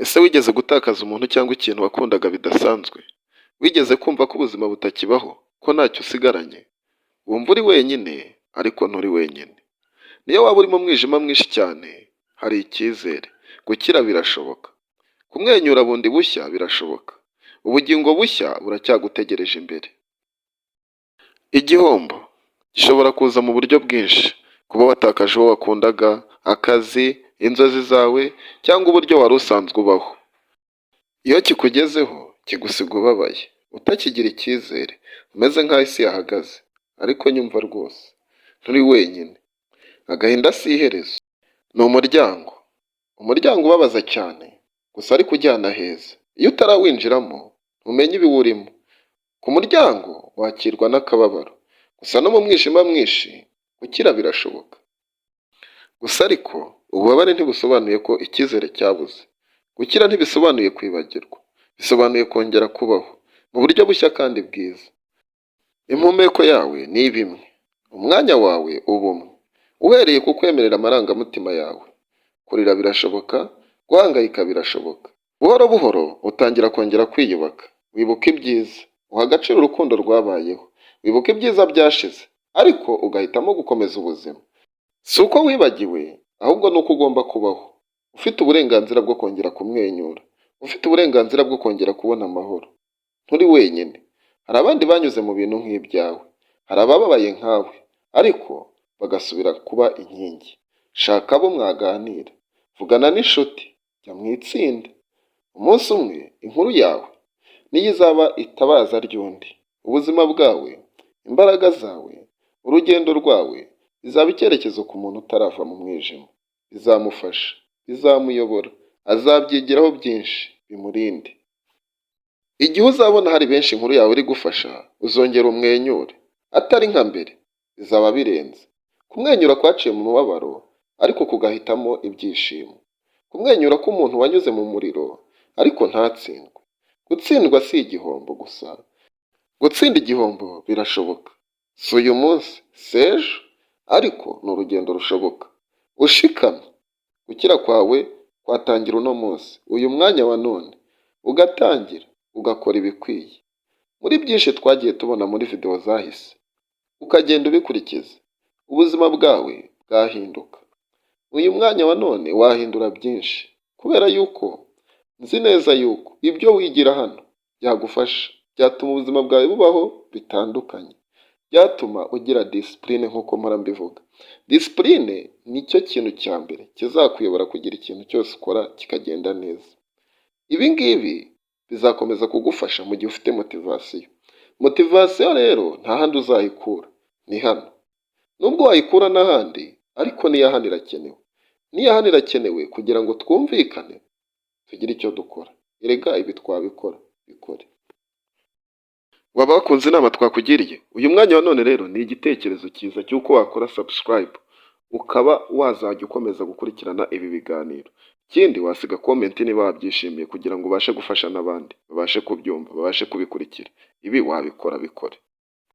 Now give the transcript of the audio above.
Ese wigeze gutakaza umuntu cyangwa ikintu wakundaga bidasanzwe? Wigeze kumva ko ubuzima butakibaho, ko ntacyo usigaranye? Wumva uri wenyine, ariko nturi wenyine. Niyo waba uri mu mwijima mwinshi cyane, hari icyizere. Gukira birashoboka. Kumwenyura bundi bushya birashoboka. Ubugingo bushya buracyagutegereje imbere. Igihombo gishobora kuza mu buryo bwinshi. Kuba watakaje uwo wakundaga, akazi, inzozi zawe, cyangwa uburyo wari usanzwe ubaho. Iyo kikugezeho, kigusiga ubabaye, utakigira icyizere, umeze nk'aho isi yahagaze. Ariko nyumva rwose, nturi wenyine. Agahinda si iherezo, ni umuryango. Umuryango ubabaza cyane, gusa ariko ujyana heza. Iyo utarawinjiramo, ntumenye ibiwurimo. Ku muryango wakirwa n'akababaro, gusa no mu mwijima mwinshi, gukira birashoboka. Gusa ariko, ububabare ntibusobanuye ko icyizere cyabuze. Gukira ntibisobanuye kwibagirwa, bisobanuye kongera kubaho, mu buryo bushya kandi bwiza. Impumeko yawe ni ibimwe, umwanya wawe uba umwe. Uhereye ku kwemerera amarangamutima yawe. Kurira birashoboka, guhangayika birashoboka. Buhoro buhoro utangira kongera kwiyubaka. Wibuka ibyiza, uha agaciro urukundo rwabayeho. Wibuka ibyiza byashize, ariko ugahitamo gukomeza ubuzima. Si uko wibagiwe, ahubwo ni uko ugomba kubaho. Ufite uburenganzira bwo kongera kumwenyura. Ufite uburenganzira bwo kongera kubona amahoro. Nturi wenyine. Hari abandi banyuze mu bintu nk'ibyawe. Hari abababaye nkawe, ariko bagasubira kuba inkingi. Shaka abo mwaganira. Vugana n'inshuti. Jya mu itsinda. Umunsi umwe, inkuru yawe niyo izaba itabaza ry'undi. Ubuzima bwawe, imbaraga zawe, urugendo rwawe, bizaba icyerekezo ku muntu utarava mu mwijima. Bizamufasha, bizamuyobora, azabyigiraho byinshi, bimurinde. Igihe uzabona hari benshi inkuru yawe iri gufasha, uzongera umwenyure. Atari nka mbere, bizaba birenze. Kumwenyura kwaciye mu mubabaro, ariko kugahitamo ibyishimo. Kumwenyura k'umuntu wanyuze mu muriro, ariko ntatsindwe. Gutsindwa si igihombo gusa. Gutsinda igihombo birashoboka. Si uyu munsi, si ejo, ariko ni urugendo rushoboka. Ushikame. Gukira kwawe kwatangira uno munsi, uyu mwanya wa none. Ugatangira, ugakora ibikwiye. Muri byinshi twagiye tubona muri video zahise. Ukagenda ubikurikiza. Ubuzima bwawe bwahinduka. Uyu mwanya wa none wahindura byinshi. Kubera yuko, nzi neza yuko, ibyo wigira hano, byagufasha. Byatuma ubuzima bwawe bubaho bitandukanye. Byatuma ugira discipline nk'uko mpora mbivuga. Discipline ni cyo kintu cya mbere kizakuyobora kugira ikintu cyose ukora kikagenda neza. Ibi ngibi bizakomeza kugufasha mu gihe ufite motivasiyo. Motivasiyo rero nta handi uzayikura, ni hano. Nubwo wayikura n'ahandi, ariko n'iya hano irakenewe. N'iya hano irakenewe kugira ngo twumvikane, tugire icyo dukora. Erega ibi twabikora, bikore. Waba wakunze inama twakugiriye? Uyu mwanya wa none rero ni igitekerezo cyiza cy'uko wakora subscribe, ukaba wazajya ukomeza gukurikirana ibi biganiro. Ikindi wasiga comment niba wabyishimiye kugira ngo ubashe gufasha n'abandi, babashe kubyumva, babashe kubikurikira. Ibi wabikora, bikore.